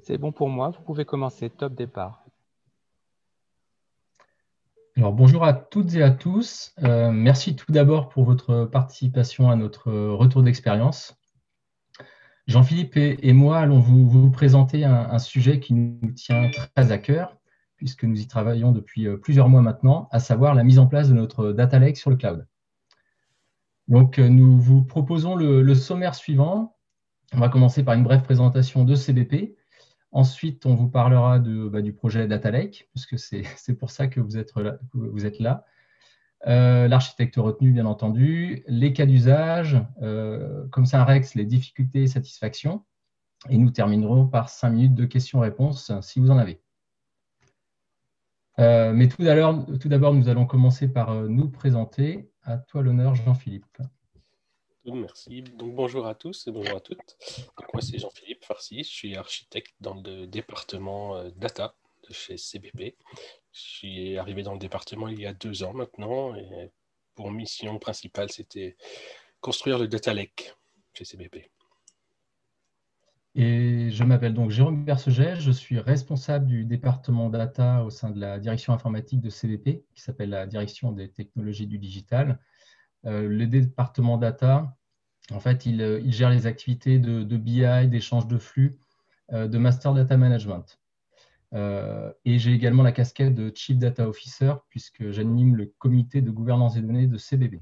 C'est bon pour moi, vous pouvez commencer. Top départ. Alors, bonjour à toutes et à tous. Merci tout d'abord pour votre participation à notre retour d'expérience. Jean-Philippe et moi allons vous présenter un sujet qui nous tient très à cœur, puisque nous y travaillons depuis plusieurs mois maintenant, à savoir la mise en place de notre data lake sur le cloud. Donc, nous vous proposons le sommaire suivant. On va commencer par une brève présentation de CBP. Ensuite, on vous parlera du projet Data Lake, puisque c'est pour ça que vous êtes là. L'architecte retenu, bien entendu, les cas d'usage, comme ça un Rex, les difficultés et satisfactions. Et nous terminerons par 5 minutes de questions-réponses, si vous en avez. Mais tout d'abord, nous allons commencer par nous présenter. À toi l'honneur, Jean-Philippe. Merci. Donc, bonjour à tous et bonjour à toutes. Donc, moi, c'est Jean-Philippe Farcy. Je suis architecte dans le département data de chez CBP. Je suis arrivé dans le département il y a 2 ans maintenant. Et pour mission principale, c'était construire le data lake chez CBP. Et je m'appelle donc Jérôme Berceget. Je suis responsable du département data au sein de la direction informatique de CBP, qui s'appelle la direction des technologies du digital. Le département data, en fait, il gère les activités de BI, d'échange de flux, de master data management. Et j'ai également la casquette de Chief Data Officer, puisque j'anime le comité de gouvernance des données de CBP.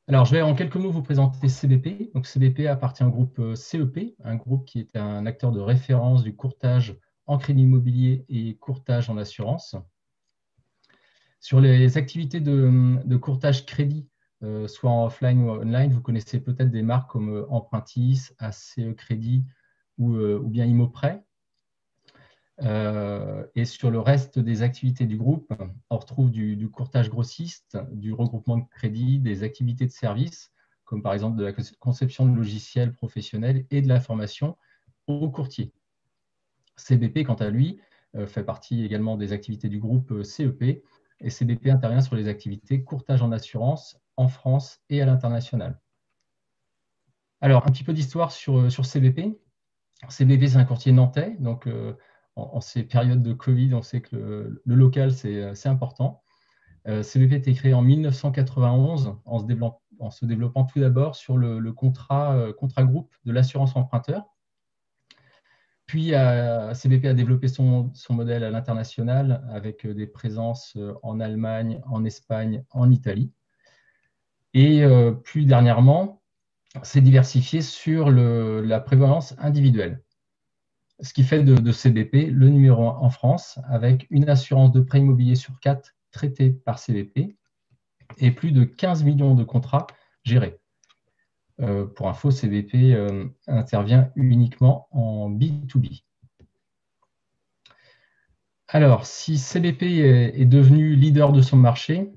Alors, je vais en quelques mots vous présenter CBP. Donc, CBP appartient au groupe CEP, un groupe qui est un acteur de référence du courtage en crédit immobilier et courtage en assurance. Sur les activités de courtage crédit, soit en offline ou online, vous connaissez peut-être des marques comme Empruntis, ACE Crédit ou bien ImoPrêt. Et sur le reste des activités du groupe, on retrouve du courtage grossiste, du regroupement de crédit, des activités de service, comme par exemple de la conception de logiciels professionnels et de la formation aux courtiers. CBP, quant à lui, fait partie également des activités du groupe CEP, et CBP intervient sur les activités courtage en assurance en France et à l'international. Alors, un petit peu d'histoire sur CBP. CBP, c'est un courtier nantais, donc en ces périodes de Covid, on sait que le local, c'est important. CBP a été créé en 1991 en se développant tout d'abord sur le contrat groupe de l'assurance emprunteur. Puis, CBP a développé son modèle à l'international avec des présences en Allemagne, en Espagne, en Italie. Et plus dernièrement, s'est diversifié sur la prévoyance individuelle. Ce qui fait de CBP le numéro 1 en France, avec une assurance de prêt immobilier sur 4 traitée par CBP et plus de 15 millions de contrats gérés. Pour info, CBP intervient uniquement en B2B. Alors, si CBP est devenu leader de son marché,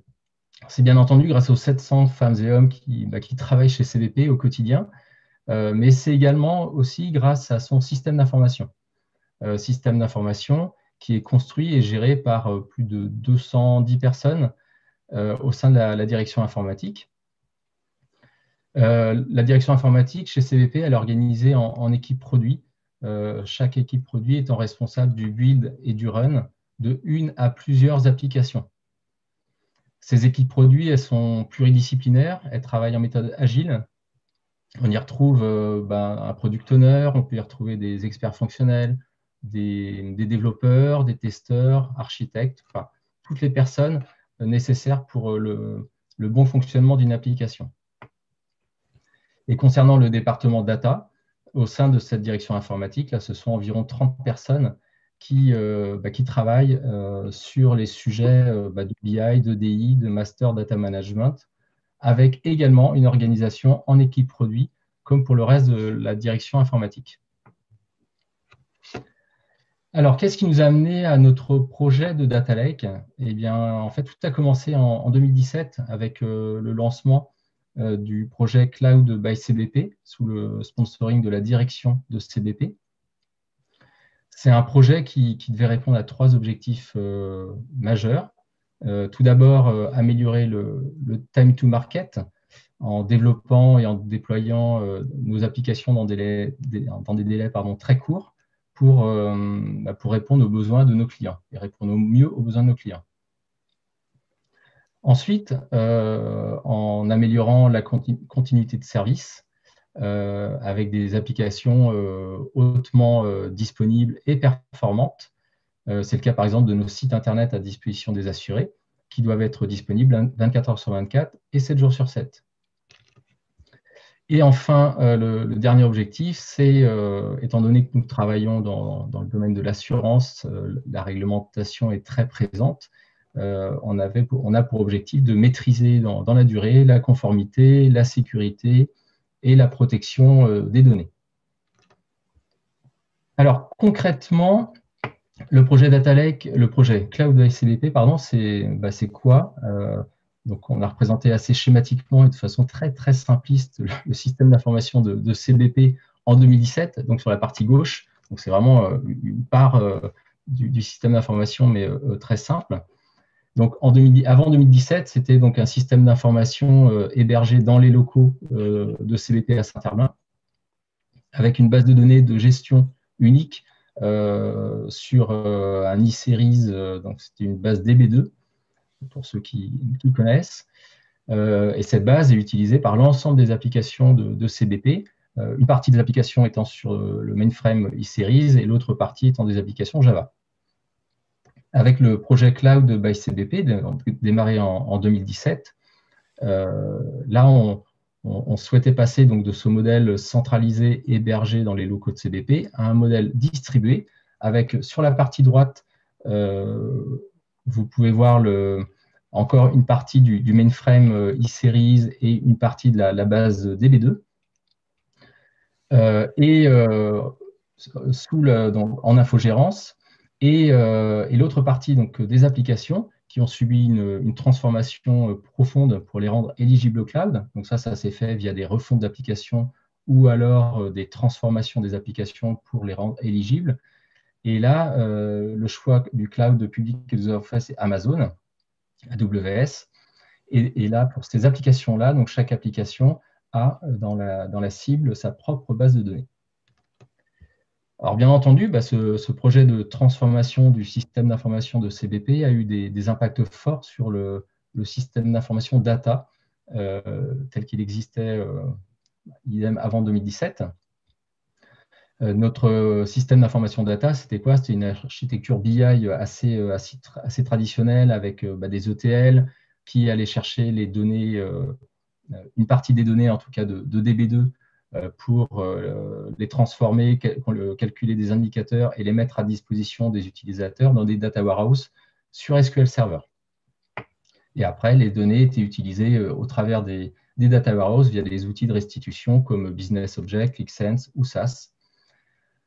c'est bien entendu grâce aux 700 femmes et hommes qui travaillent chez CBP au quotidien, mais c'est également aussi grâce à son système d'information. Système d'information qui est construit et géré par plus de 210 personnes au sein de la direction informatique. La direction informatique chez CBP, elle est organisée en équipes produits. Chaque équipe produit étant responsable du build et du run de une à plusieurs applications. Ces équipes produits, elles sont pluridisciplinaires, elles travaillent en méthode agile. On y retrouve un product owner, on peut y retrouver des experts fonctionnels, des développeurs, des testeurs, architectes, enfin, toutes les personnes nécessaires pour le bon fonctionnement d'une application. Et concernant le département data, au sein de cette direction informatique, là, ce sont environ 30 personnes qui travaillent sur les sujets de BI, de DI, de Master Data Management, avec également une organisation en équipe produit, comme pour le reste de la direction informatique. Alors, qu'est-ce qui nous a amené à notre projet de Data Lake? Eh bien, en fait, tout a commencé en 2017 avec le lancement du projet Cloud by CBP sous le sponsoring de la direction de CBP. C'est un projet qui devait répondre à 3 objectifs majeurs. Tout d'abord, améliorer le time to market en développant et en déployant nos applications dans des délais très courts pour répondre aux besoins de nos clients et répondre au mieux aux besoins de nos clients. Ensuite, en améliorant la continuité de service avec des applications hautement disponibles et performantes. C'est le cas par exemple de nos sites internet à disposition des assurés qui doivent être disponibles 24 heures sur 24 et 7 jours sur 7. Et enfin, le dernier objectif, c'est, étant donné que nous travaillons dans le domaine de l'assurance, la réglementation est très présente, on a pour objectif de maîtriser dans la durée la conformité, la sécurité et la protection des données. Alors, concrètement, le projet Data Lake, le projet Cloud by CBP, c'est quoi? Donc, on a représenté assez schématiquement et de façon très, très simpliste le système d'information de CBP en 2017, donc sur la partie gauche. Donc, c'est vraiment une part du système d'information, mais très simple. Donc, avant 2017, c'était donc un système d'information hébergé dans les locaux de CBP à Saint-Herblain, avec une base de données de gestion unique sur un e-series, donc c'était une base DB2, pour ceux qui connaissent. Et cette base est utilisée par l'ensemble des applications de CBP, une partie des applications étant sur le mainframe e-series et l'autre partie étant des applications Java. Avec le projet Cloud by CBP, démarré en 2017, là, on souhaitait passer donc de ce modèle centralisé hébergé dans les locaux de CBP à un modèle distribué avec, sur la partie droite, vous pouvez voir encore une partie du mainframe e-series et une partie de la base DB2. En infogérance, et l'autre partie donc, des applications qui ont subi une transformation profonde pour les rendre éligibles au cloud. Donc ça s'est fait via des refontes d'applications ou alors des transformations des applications pour les rendre éligibles. Et là, le choix du cloud public que nous avons fait, c'est Amazon, AWS. Et là, pour ces applications-là, donc chaque application a dans la cible sa propre base de données. Alors bien entendu, ce projet de transformation du système d'information de CBP a eu des impacts forts sur le système d'information data tel qu'il existait idem avant 2017. Notre système d'information data, c'était quoi? C'était une architecture BI assez traditionnelle avec des ETL qui allaient chercher les données, une partie des données en tout cas de DB2 pour les transformer, calculer des indicateurs et les mettre à disposition des utilisateurs dans des data warehouses sur SQL Server. Et après, les données étaient utilisées au travers des data warehouses via des outils de restitution comme Business Object, ClickSense ou SAS.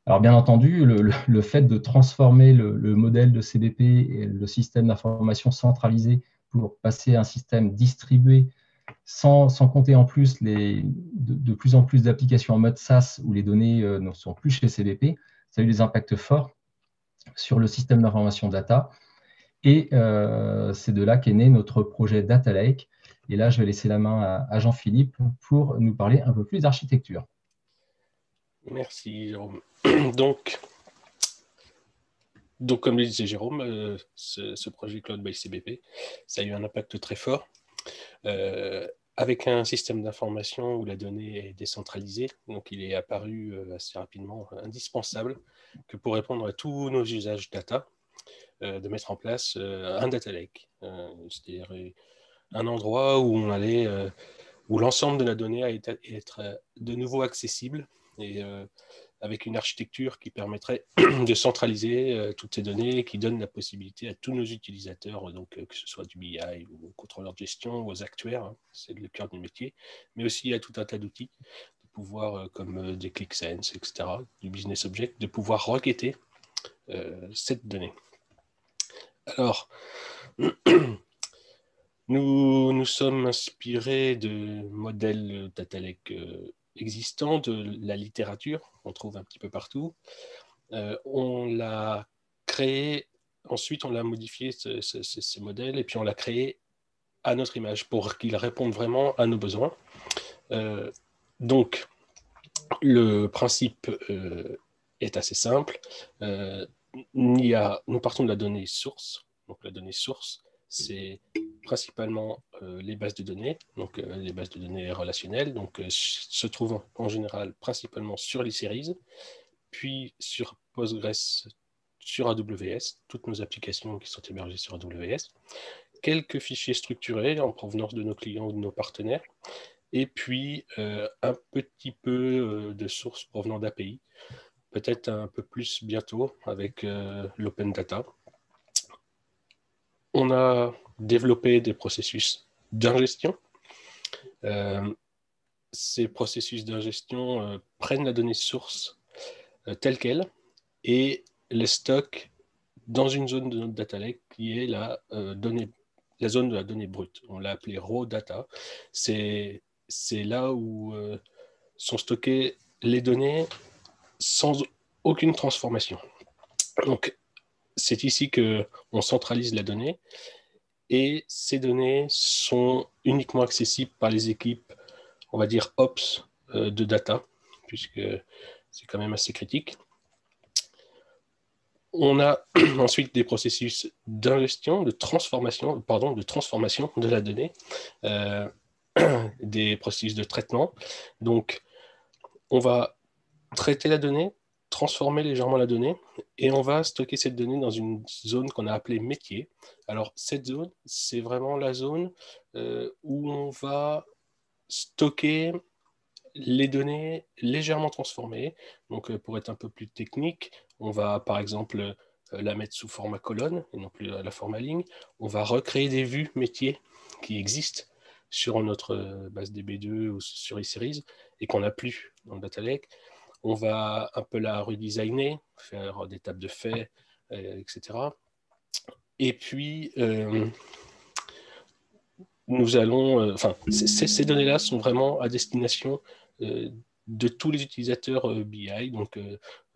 Alors bien entendu, le fait de transformer le modèle de CBP et le système d'information centralisé pour passer à un système distribué sans compter en plus de plus en plus d'applications en mode SaaS où les données ne sont plus chez CBP, ça a eu des impacts forts sur le système d'information data. Et c'est de là qu'est né notre projet Data Lake. Et là, je vais laisser la main à Jean-Philippe pour nous parler un peu plus d'architecture. Merci, Jérôme. Donc, comme le disait Jérôme, ce projet Cloud by CBP, ça a eu un impact très fort. Avec un système d'information où la donnée est décentralisée, donc il est apparu assez rapidement indispensable que pour répondre à tous nos usages data, de mettre en place un data lake, c'est-à-dire un endroit où où l'ensemble de la donnée a été être de nouveau accessible et avec une architecture qui permettrait de centraliser toutes ces données, qui donne la possibilité à tous nos utilisateurs, donc que ce soit du BI ou au contrôleur de gestion, aux actuaires, hein, c'est le cœur du métier, mais aussi à tout un tas d'outils, de pouvoir, comme des ClickSense, etc., du Business Object, de pouvoir requêter cette donnée. Alors, nous sommes inspirés de modèles data lake existants, de la littérature, on trouve un petit peu partout. On l'a créé, ensuite on l'a modifié, ces modèles, et puis on l'a créé à notre image pour qu'ils répondent vraiment à nos besoins. Donc, le principe est assez simple. Nous partons de la donnée source. Donc, la donnée source, c'est principalement les bases de données, donc les bases de données relationnelles, donc se trouvent en général principalement sur l'e-Series, puis sur Postgres, sur AWS, toutes nos applications qui sont hébergées sur AWS, quelques fichiers structurés en provenance de nos clients ou de nos partenaires, et puis un petit peu de sources provenant d'API, peut-être un peu plus bientôt avec l'open data. On a développé des processus d'ingestion. Ces processus d'ingestion prennent la donnée source telle qu'elle et les stockent dans une zone de notre data lake qui est la zone de la donnée brute. On l'a appelée raw data. C'est là où sont stockées les données sans aucune transformation. Donc, c'est ici qu'on centralise la donnée et ces données sont uniquement accessibles par les équipes, on va dire, Ops de data, puisque c'est quand même assez critique. On a ensuite des processus d'ingestion, de transformation de la donnée, des processus de traitement. Donc, on va traiter la donnée, transformer légèrement la donnée, et on va stocker cette donnée dans une zone qu'on a appelée métier. Alors, cette zone, c'est vraiment la zone où on va stocker les données légèrement transformées. Donc, pour être un peu plus technique, on va par exemple la mettre sous format colonne et non plus la format ligne. On va recréer des vues métiers qui existent sur notre base DB2 ou sur eSeries et qu'on n'a plus dans le data lake. On va un peu la redesigner, faire des tables de faits, etc. Et puis, nous allons, ces données-là sont vraiment à destination de tous les utilisateurs BI, donc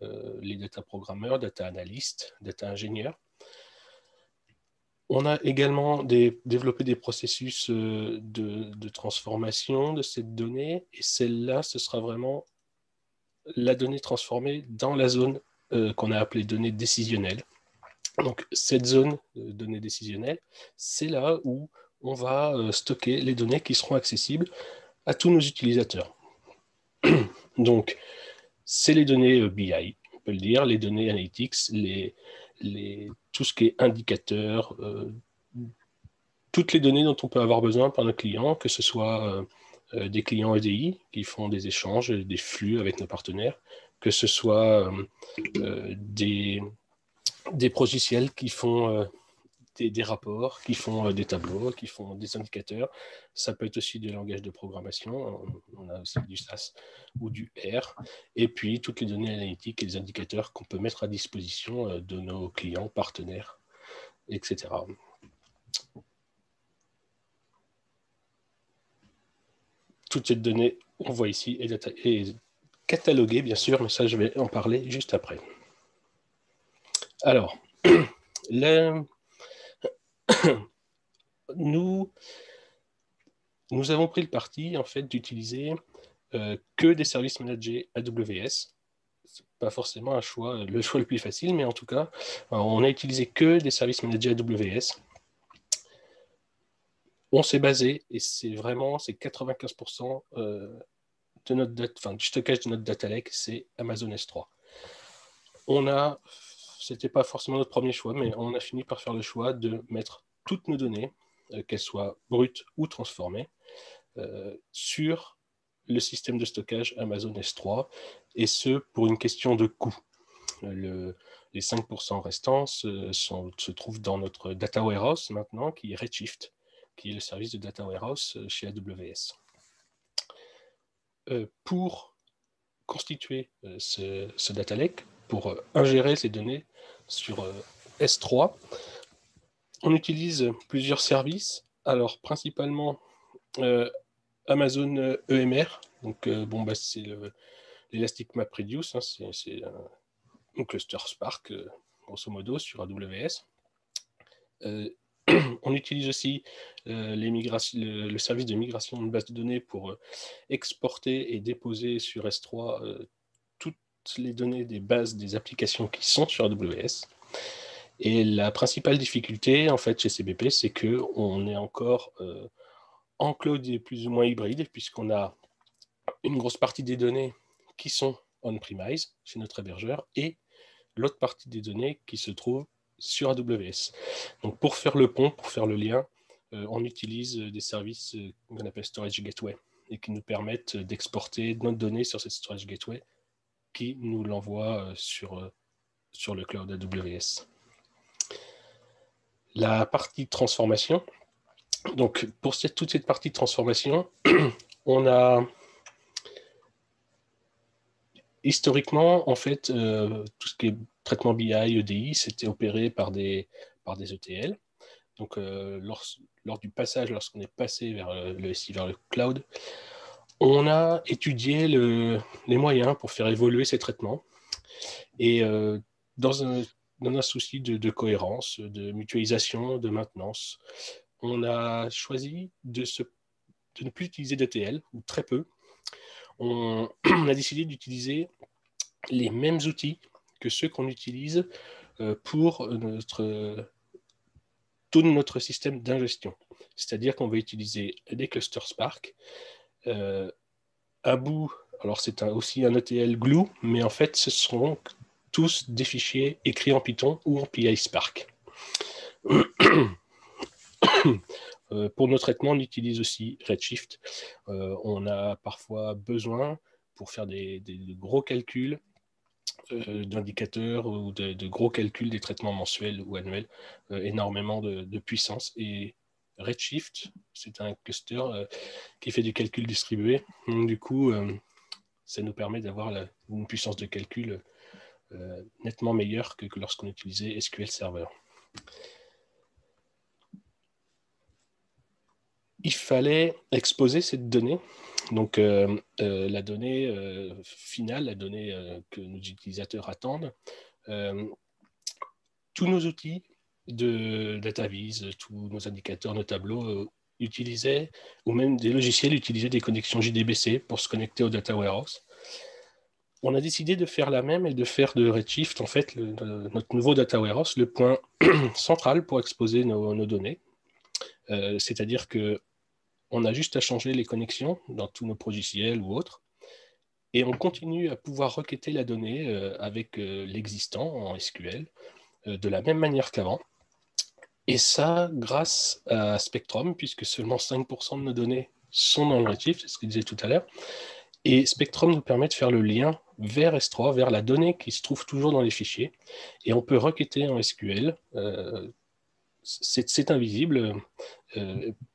les data programmeurs, data analystes, data ingénieurs. On a également développé des processus de transformation de cette donnée, et celle-là, ce sera vraiment la donnée transformée dans la zone qu'on a appelée données décisionnelles. Donc, cette zone de données décisionnelles, c'est là où on va stocker les données qui seront accessibles à tous nos utilisateurs. Donc, c'est les données BI, on peut le dire, les données analytics, tout ce qui est indicateur, toutes les données dont on peut avoir besoin par nos clients, que ce soit des clients EDI qui font des échanges, des flux avec nos partenaires, que ce soit des logiciels qui font des rapports, qui font des tableaux, qui font des indicateurs. Ça peut être aussi des langages de programmation. On a aussi du SAS ou du R. Et puis, toutes les données analytiques et les indicateurs qu'on peut mettre à disposition de nos clients, partenaires, etc. Toute cette donnée, on voit ici, est cataloguée, bien sûr, mais ça, je vais en parler juste après. Alors, nous avons pris le parti, en fait, d'utiliser que des services managés AWS. C'est pas forcément le choix le plus facile, mais en tout cas, on a utilisé que des services managés AWS. On s'est basé, et c'est 95% de notre du stockage de notre data lake, c'est Amazon S3. C'était pas forcément notre premier choix, mais on a fini par faire le choix de mettre toutes nos données, qu'elles soient brutes ou transformées, sur le système de stockage Amazon S3, et ce, pour une question de coût. Les 5% restants se trouvent dans notre data warehouse maintenant, qui est Redshift, qui est le service de data warehouse chez AWS. Pour constituer ce data lake, pour ingérer ces données sur S3, on utilise plusieurs services. Alors, principalement Amazon EMR, donc c'est l'Elastic MapReduce, hein, c'est un cluster Spark, grosso modo, sur AWS. On utilise aussi le service de migration de base de données pour exporter et déposer sur S3 toutes les données des bases des applications qui sont sur AWS. Et la principale difficulté, en fait, chez CBP, c'est qu'on est encore en cloud et plus ou moins hybride, puisqu'on a une grosse partie des données qui sont on-premise, chez notre hébergeur, et l'autre partie des données qui se trouve sur AWS. Donc, pour faire le pont, pour faire le lien, on utilise des services qu'on appelle Storage Gateway, et qui nous permettent d'exporter notre donnée sur cette Storage Gateway, qui nous l'envoie sur le cloud AWS. La partie transformation. Donc, pour toute cette partie de transformation, on a historiquement, en fait, tout ce qui est traitement BI, EDI, c'était opéré par des ETL. Donc, lors du passage, lorsqu'on est passé vers le cloud, on a étudié les moyens pour faire évoluer ces traitements. Et dans un souci de cohérence, de mutualisation, de maintenance, on a choisi de ne plus utiliser d'ETL, ou très peu. On a décidé d'utiliser les mêmes outils que ceux qu'on utilise pour tout notre système d'ingestion. C'est-à-dire qu'on va utiliser des clusters Spark, à bout, alors c'est aussi un ETL Glue, mais en fait, ce sont tous des fichiers écrits en Python ou en PI Spark. Pour nos traitements, on utilise aussi Redshift. On a parfois besoin, pour faire des gros calculs d'indicateurs ou de gros calculs des traitements mensuels ou annuels, énormément de puissance. Et Redshift, c'est un cluster qui fait du calcul distribué. Donc, du coup, ça nous permet d'avoir une puissance de calcul nettement meilleure que lorsqu'on utilisait SQL Server. Il fallait exposer cette donnée, donc la donnée finale, la donnée que nos utilisateurs attendent. Tous nos outils de DataVis, tous nos indicateurs, nos tableaux utilisaient, ou même des logiciels utilisaient des connexions JDBC pour se connecter au Data Warehouse. On a décidé de faire la même et de faire de Redshift, en fait, notre nouveau Data Warehouse, le point central pour exposer nos données. C'est-à-dire qu'on a juste à changer les connexions dans tous nos logiciels ou autres, et on continue à pouvoir requêter la donnée avec l'existant en SQL, de la même manière qu'avant. Et ça, grâce à Spectrum, puisque seulement 5% de nos données sont dans le Redshift, c'est ce que je disais tout à l'heure. Et Spectrum nous permet de faire le lien vers S3, vers la donnée qui se trouve toujours dans les fichiers. Et on peut requêter en SQL. C'est invisible.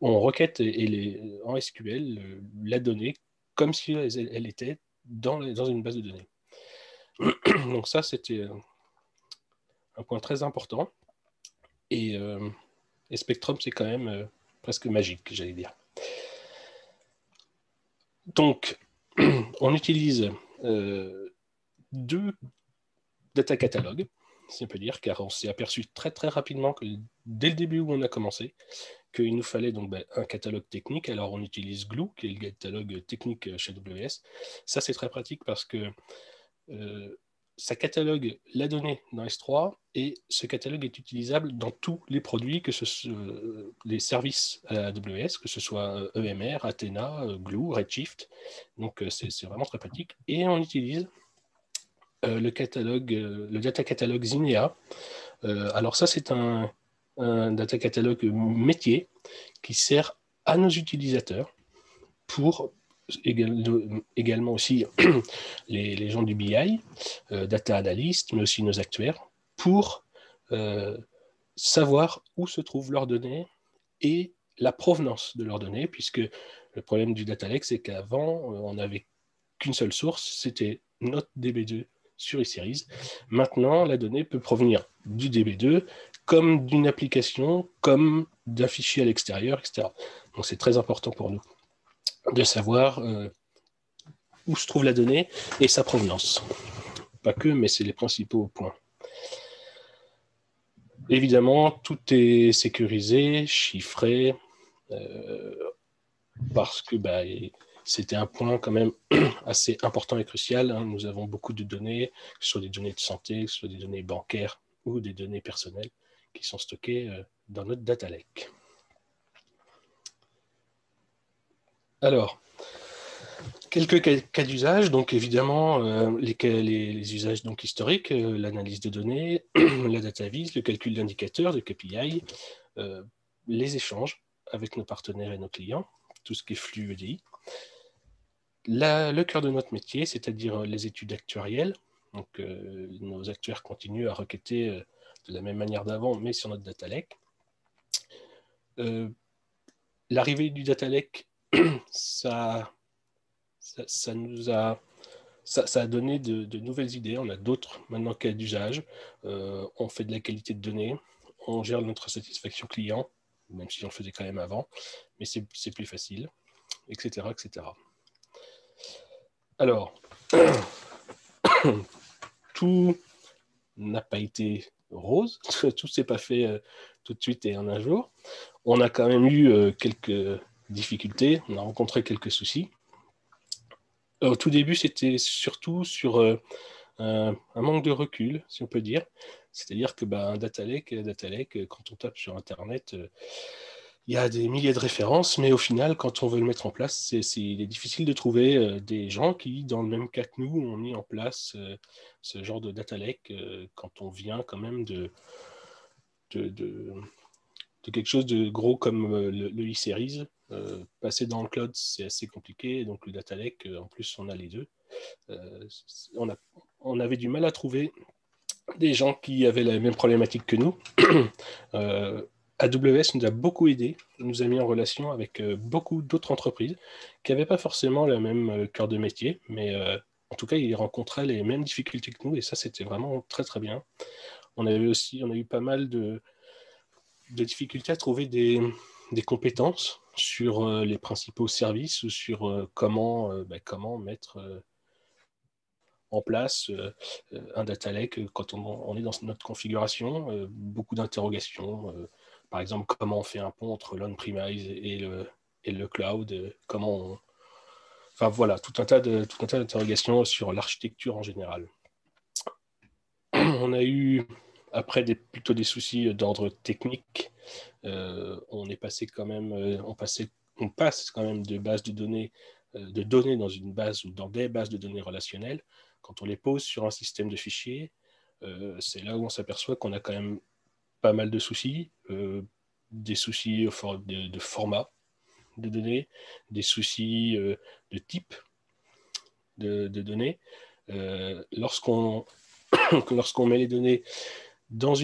On requête en SQL la donnée comme si elle était dans une base de données. Donc ça, c'était un point très important. Et Spectrum, c'est quand même presque magique, j'allais dire. Donc, on utilise 2 data catalogues, si on peut dire, car on s'est aperçu très très rapidement que dès le début où on a commencé, qu'il nous fallait donc un catalogue technique. Alors on utilise Glue, qui est le catalogue technique chez AWS. Ça, c'est très pratique parce que ça catalogue la donnée dans S3 et ce catalogue est utilisable dans tous les produits, les services à AWS, que ce soit EMR, Athena, Glue, Redshift. Donc c'est vraiment très pratique. Et on utilise le data catalogue Zinea. Alors ça, c'est un data catalogue métier qui sert à nos utilisateurs pour également aussi les gens du BI, data analyst, mais aussi nos actuaires, pour savoir où se trouvent leurs données et la provenance de leurs données, puisque le problème du data lake, c'est qu'avant, on n'avait qu'une seule source, c'était notre DB2 sur eSeries. Maintenant, la donnée peut provenir du DB2, comme d'une application, comme d'un fichier à l'extérieur, etc. Donc c'est très important pour nous de savoir où se trouve la donnée et sa provenance. Pas que, mais c'est les principaux points. Évidemment, tout est sécurisé, chiffré, parce que c'était un point quand même assez important et crucial. Hein. Nous avons beaucoup de données, que ce soit des données de santé, que ce soit des données bancaires ou des données personnelles qui sont stockées dans notre data lake. Alors, quelques cas d'usage, donc évidemment les usages donc historiques, l'analyse de données, la data vise, le calcul d'indicateurs, de KPI, les échanges avec nos partenaires et nos clients, tout ce qui est flux EDI. Le cœur de notre métier, c'est-à-dire les études actuarielles. Donc, nos actuaires continuent à requêter de la même manière d'avant, mais sur notre data lake. L'arrivée du data lake, ça a donné de nouvelles idées. On a d'autres maintenant cas d'usage. On fait de la qualité de données, on gère notre satisfaction client, même si on le faisait quand même avant, mais c'est plus facile, etc., etc. Alors, tout n'a pas été rose, tout ne s'est pas fait tout de suite et en un jour. On a quand même eu quelques difficultés, on a rencontré quelques soucis. Au tout début, c'était surtout sur un manque de recul, si on peut dire. C'est-à-dire que un data lake, quand on tape sur Internet, il y a des milliers de références, mais au final, quand on veut le mettre en place, il est difficile de trouver des gens qui, dans le même cas que nous, ont mis en place ce genre de data lake quand on vient quand même de quelque chose de gros comme le e-Series. Passer dans le cloud, c'est assez compliqué, donc le data lake, en plus, on a les deux. On avait du mal à trouver des gens qui avaient la même problématique que nous. AWS nous a beaucoup aidé, nous a mis en relation avec beaucoup d'autres entreprises qui n'avaient pas forcément le même cœur de métier, mais en tout cas, ils rencontraient les mêmes difficultés que nous, et ça, c'était vraiment très, très bien. On a eu pas mal de difficultés à trouver des compétences sur les principaux services ou sur comment mettre en place un data lake quand on est dans notre configuration. Beaucoup d'interrogations. Par exemple, comment on fait un pont entre l'on-premise et le cloud. Enfin voilà, tout un tas d'interrogations sur l'architecture en général. On a eu après plutôt des soucis d'ordre technique. On passe quand même de bases de données dans une base ou dans des bases de données relationnelles. Quand on les pose sur un système de fichiers, c'est là où on s'aperçoit qu'on a quand même pas mal de soucis, des soucis de format de données, des soucis de type de données. Lorsqu'on met les données dans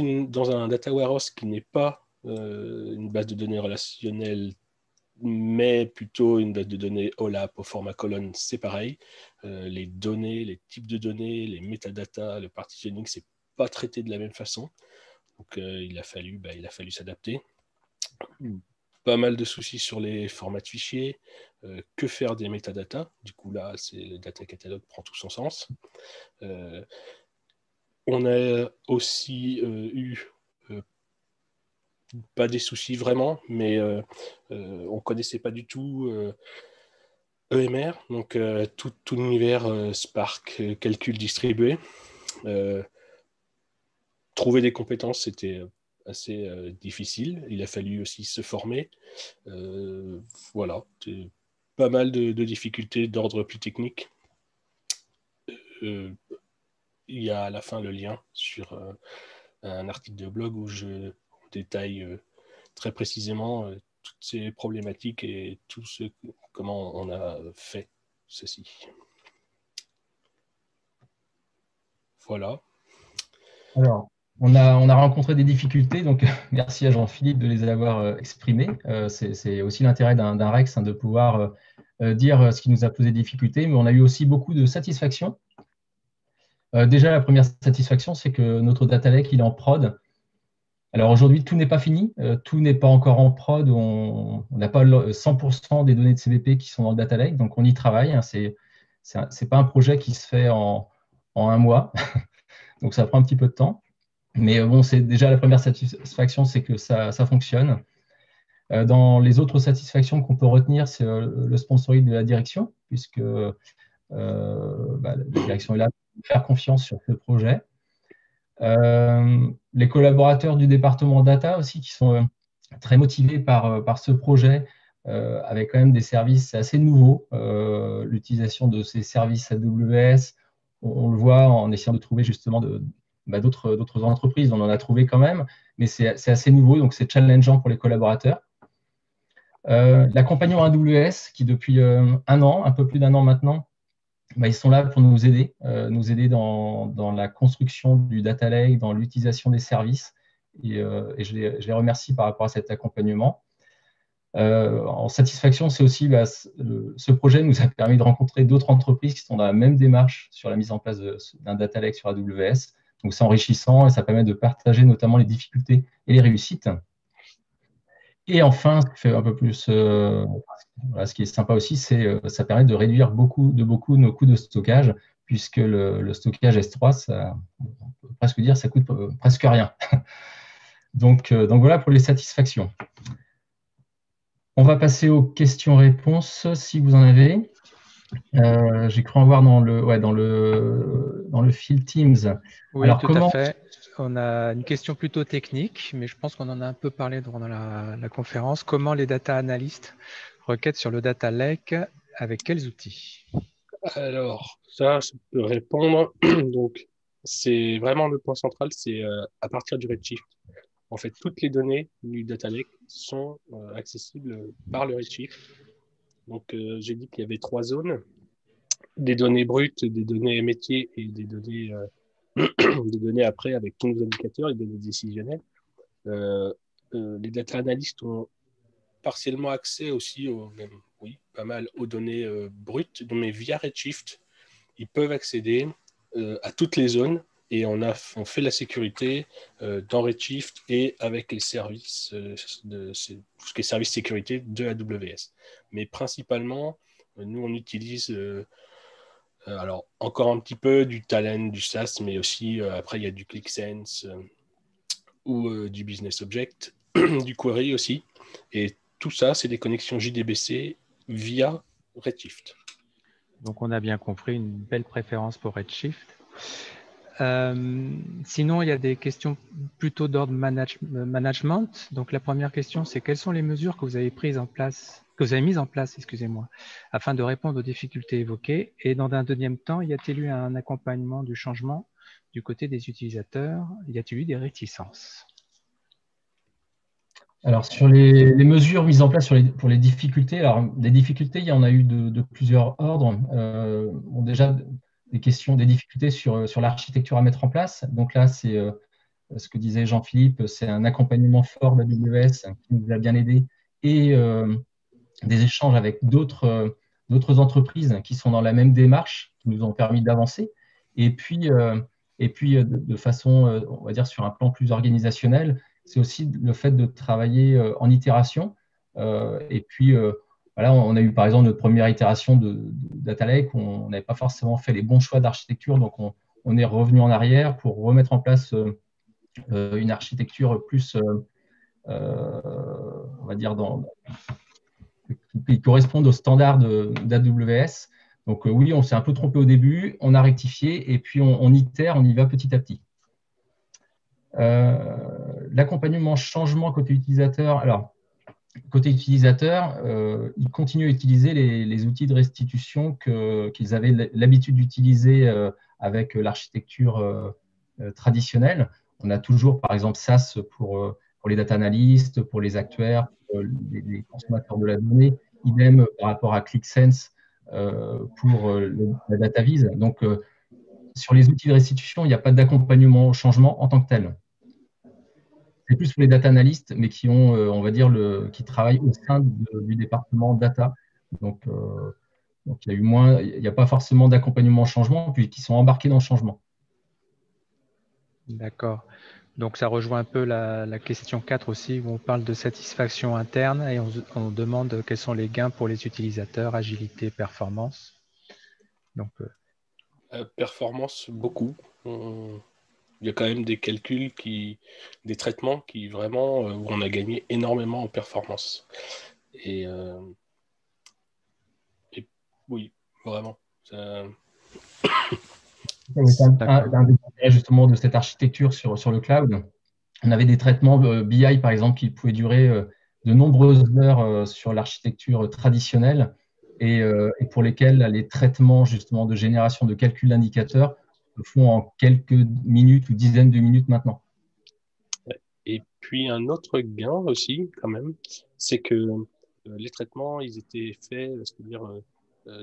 un data warehouse qui n'est pas une base de données relationnelle, mais plutôt une base de données OLAP au format colonne, c'est pareil. Les données, les types de données, les metadata, le partitioning, c'est pas traité de la même façon. Donc il a fallu s'adapter. Pas mal de soucis sur les formats de fichiers. Que faire des metadata? Du coup, là, le data catalog prend tout son sens. On a aussi eu pas des soucis vraiment, mais on ne connaissait pas du tout EMR, donc tout l'univers Spark, calcul distribué. Trouver des compétences, c'était assez difficile. Il a fallu aussi se former. Voilà, pas mal de difficultés d'ordre plus technique. Il y a à la fin le lien sur un article de blog où je détaille très précisément toutes ces problématiques et comment on a fait ceci. Voilà. Alors, on a rencontré des difficultés, donc merci à Jean-Philippe de les avoir exprimées. C'est aussi l'intérêt d'un REX, de pouvoir dire ce qui nous a posé des difficultés, mais on a eu aussi beaucoup de satisfaction. Déjà, la première satisfaction, c'est que notre data lake, il est en prod. Alors aujourd'hui, tout n'est pas fini, tout n'est pas encore en prod, on n'a pas 100% des données de CBP qui sont dans le data lake, donc on y travaille. Hein, c'est pas un projet qui se fait en un mois, donc ça prend un petit peu de temps. Mais bon, c'est déjà la première satisfaction, c'est que ça fonctionne. Dans les autres satisfactions qu'on peut retenir, c'est le sponsoring de la direction, puisque la direction est là pour faire confiance sur ce projet. Les collaborateurs du département data aussi qui sont très motivés par ce projet, avec quand même des services assez nouveaux. L'utilisation de ces services AWS, on le voit en essayant de trouver justement d'autres entreprises. On en a trouvé quand même, mais c'est assez nouveau, donc c'est challengeant pour les collaborateurs. L'accompagnement AWS qui depuis un an, un peu plus d'un an maintenant, ils sont là pour nous aider dans la construction du data lake, dans l'utilisation des services. Et je les remercie par rapport à cet accompagnement. En satisfaction, c'est aussi ce projet nous a permis de rencontrer d'autres entreprises qui sont dans la même démarche sur la mise en place d'un data lake sur AWS. Donc, c'est enrichissant et ça permet de partager notamment les difficultés et les réussites. Et enfin, ce qui fait un peu plus, ce qui est sympa aussi, c'est ça permet de réduire beaucoup nos coûts de stockage, puisque le stockage S3, on peut presque dire, ça coûte presque rien. Donc voilà pour les satisfactions. On va passer aux questions-réponses, si vous en avez. J'ai cru en voir dans le fil Teams. Oui, alors, tout à fait. On a une question plutôt technique, mais je pense qu'on en a un peu parlé durant la conférence. Comment les data analystes requêtent sur le data lake, avec quels outils? Alors, ça, je peux répondre. Donc, c'est vraiment le point central, c'est à partir du Redshift. En fait, toutes les données du data lake sont accessibles par le Redshift. Donc, j'ai dit qu'il y avait 3 zones, des données brutes, des données métiers et des données, des données après avec tous nos indicateurs, les données décisionnelles. Les data analystes ont partiellement accès aussi, pas mal aux données brutes, mais via Redshift, ils peuvent accéder à toutes les zones et on fait la sécurité dans Redshift et avec les services, tout ce qui est service sécurité de AWS. Mais principalement, nous, on utilise alors encore un petit peu du Talend, du SAS, mais aussi après, il y a du ClickSense ou du Business Object, du Query aussi. Et tout ça, c'est des connexions JDBC via Redshift. Donc, on a bien compris une belle préférence pour Redshift. Sinon, il y a des questions plutôt d'ordre management. Donc, la première question, c'est quelles sont les mesures que vous avez mises en place, afin de répondre aux difficultés évoquées? Et dans un deuxième temps, y a-t-il eu un accompagnement du changement du côté des utilisateurs? Y a-t-il eu des réticences? Alors, sur les mesures mises en place pour les difficultés, alors des difficultés, il y en a eu de plusieurs ordres. Déjà, des difficultés sur l'architecture à mettre en place. Donc là, c'est ce que disait Jean-Philippe, c'est un accompagnement fort d'AWS qui nous a bien aidés et des échanges avec d'autres entreprises qui sont dans la même démarche, qui nous ont permis d'avancer. Et puis de façon, on va dire, sur un plan plus organisationnel, c'est aussi le fait de travailler en itération. Et puis, voilà, on a eu par exemple notre première itération de Data Lake, où on n'avait pas forcément fait les bons choix d'architecture, donc on est revenu en arrière pour remettre en place une architecture plus, on va dire, qui correspondent aux standards d'AWS. Donc oui, on s'est un peu trompé au début, on a rectifié, et puis on itère, on y va petit à petit. L'accompagnement changement côté utilisateur. Alors, côté utilisateur, ils continuent à utiliser les outils de restitution qu'ils avaient l'habitude d'utiliser avec l'architecture traditionnelle. On a toujours, par exemple, SAS pour les data analysts, pour les actuaires, pour les consommateurs de la donnée. Idem par rapport à ClickSense pour la data vise. Donc, sur les outils de restitution, il n'y a pas d'accompagnement au changement en tant que tel. C'est plus pour les data analystes, mais qui ont, on va dire, qui travaillent au sein du département data. Donc il n'y a pas forcément d'accompagnement au changement, puisqu'ils sont embarqués dans le changement. D'accord. Donc, ça rejoint un peu la question 4 aussi, où on parle de satisfaction interne et on demande quels sont les gains pour les utilisateurs, agilité, performance. Donc, performance, beaucoup. il y a quand même des calculs, des traitements qui vraiment, où on a gagné énormément en performance. Et oui, vraiment. C'est un des intérêts justement de cette architecture sur le cloud. On avait des traitements BI, par exemple, qui pouvaient durer de nombreuses heures sur l'architecture traditionnelle et pour lesquels les traitements justement de génération de calcul d'indicateurs se font en quelques minutes ou dizaines de minutes maintenant. Et puis un autre gain aussi, quand même, c'est que les traitements, ils étaient faits, c'est-à-dire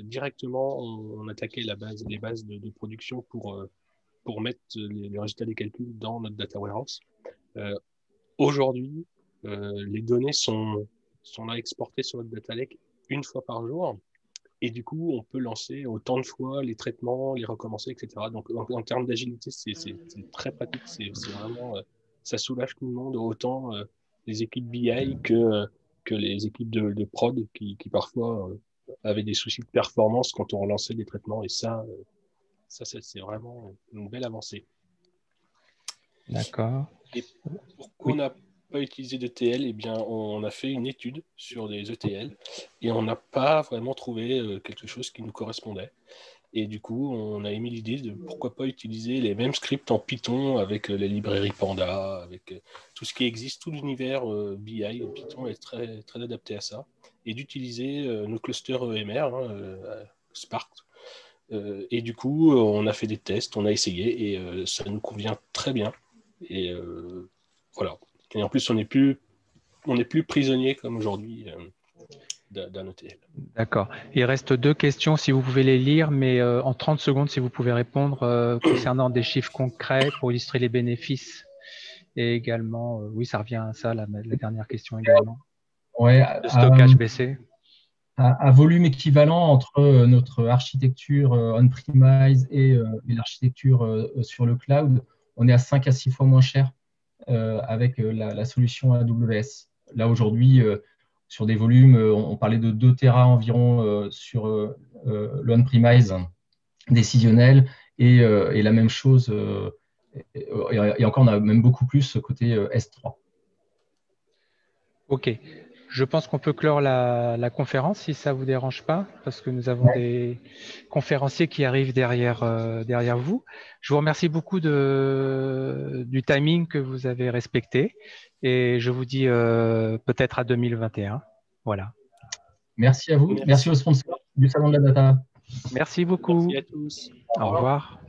directement, on attaquait les bases de production pour mettre les résultats des calculs dans notre data warehouse. Aujourd'hui, les données sont là exportées sur notre data lake une fois par jour. Et du coup, on peut lancer autant de fois les traitements, les recommencer, etc. Donc, en termes d'agilité, c'est très pratique. C'est vraiment, ça soulage tout le monde, autant les équipes BI que les équipes de prod qui parfois avaient des soucis de performance quand on relançait des traitements. Et ça c'est vraiment une belle avancée. D'accord. Et pourquoi on n'a pas utilisé d'ETL? Eh bien, on a fait une étude sur des ETL et on n'a pas vraiment trouvé quelque chose qui nous correspondait. Et du coup, on a émis l'idée de pourquoi pas utiliser les mêmes scripts en Python avec les librairies Panda, avec tout ce qui existe, tout l'univers BI. Python est très, très adapté à ça. Et d'utiliser nos clusters EMR, Spark. Et du coup, on a fait des tests, on a essayé et ça nous convient très bien. Et voilà. Et en plus, on n'est plus prisonnier comme aujourd'hui d'un ETL. D'accord. Il reste 2 questions si vous pouvez les lire, mais en 30 secondes si vous pouvez répondre concernant des chiffres concrets pour illustrer les bénéfices. Et également, oui, ça revient à ça, la dernière question également. Ouais, Le stockage baissé. À volume équivalent entre notre architecture on-premise et l'architecture sur le cloud, on est à 5 à 6 fois moins cher avec la solution AWS. Là, aujourd'hui, sur des volumes, on parlait de 2 Tera environ sur l'on-premise décisionnel et la même chose, et encore, on a même beaucoup plus côté S3. OK. Je pense qu'on peut clore la conférence si ça ne vous dérange pas, parce que nous avons des conférenciers qui arrivent derrière vous. Je vous remercie beaucoup du timing que vous avez respecté et je vous dis peut-être à 2021. Voilà. Merci à vous. Merci aux sponsors du Salon de la Data. Merci beaucoup. Merci à tous. Au revoir.